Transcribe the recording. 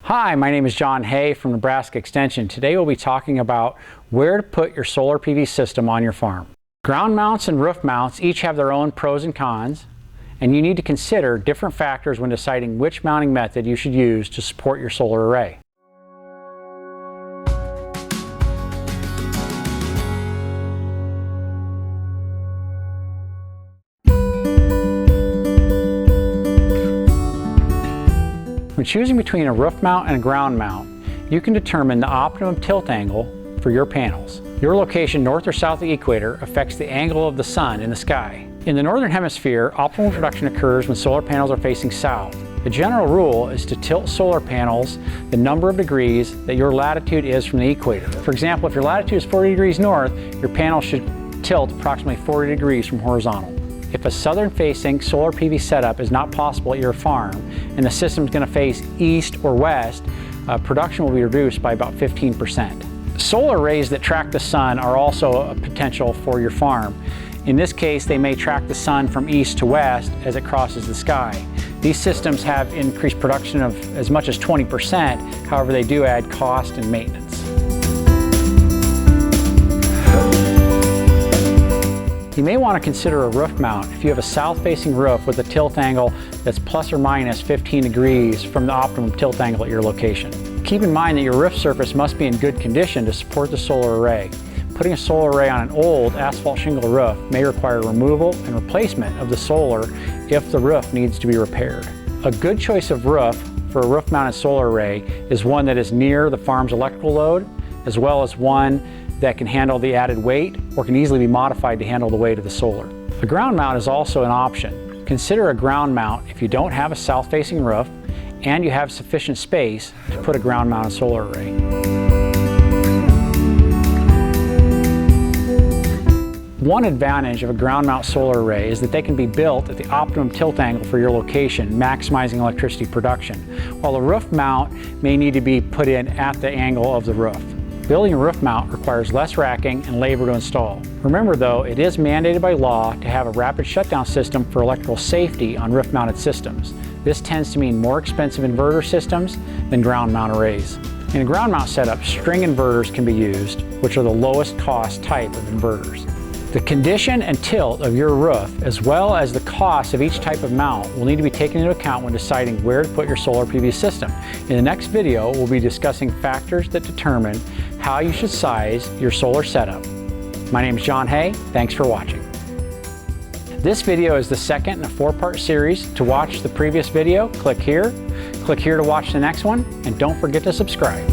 Hi, my name is John Hay from Nebraska Extension. Today we'll be talking about where to put your solar PV system on your farm. Ground mounts and roof mounts each have their own pros and cons, and you need to consider different factors when deciding which mounting method you should use to support your solar array. When choosing between a roof mount and a ground mount, you can determine the optimum tilt angle for your panels. Your location north or south of the equator affects the angle of the sun in the sky. In the northern hemisphere, optimal production occurs when solar panels are facing south. The general rule is to tilt solar panels the number of degrees that your latitude is from the equator. For example, if your latitude is 40 degrees north, your panel should tilt approximately 40 degrees from horizontal. If a southern-facing solar PV setup is not possible at your farm and the system is going to face east or west, production will be reduced by about 15%. Solar arrays that track the sun are also a potential for your farm. In this case, they may track the sun from east to west as it crosses the sky. These systems have increased production of as much as 20%, however they do add cost and maintenance. You may want to consider a roof mount if you have a south-facing roof with a tilt angle that's plus or minus 15 degrees from the optimum tilt angle at your location. Keep in mind that your roof surface must be in good condition to support the solar array. Putting a solar array on an old asphalt shingle roof may require removal and replacement of the solar if the roof needs to be repaired. A good choice of roof for a roof-mounted solar array is one that is near the farm's electrical load, as well as one that can handle the added weight or can easily be modified to handle the weight of the solar. A ground mount is also an option. Consider a ground mount if you don't have a south-facing roof and you have sufficient space to put a ground-mounted solar array. One advantage of a ground mount solar array is that they can be built at the optimum tilt angle for your location, maximizing electricity production, while a roof mount may need to be put in at the angle of the roof. Building a roof mount requires less racking and labor to install. Remember though, it is mandated by law to have a rapid shutdown system for electrical safety on roof-mounted systems. This tends to mean more expensive inverter systems than ground mount arrays. In a ground mount setup, string inverters can be used, which are the lowest cost type of inverters. The condition and tilt of your roof, as well as the cost of each type of mount, will need to be taken into account when deciding where to put your solar PV system. In the next video, we'll be discussing factors that determine how you should size your solar setup. My name is John Hay. Thanks for watching. This video is the second in a 4-part series. To watch the previous video, click here to watch the next one, and don't forget to subscribe.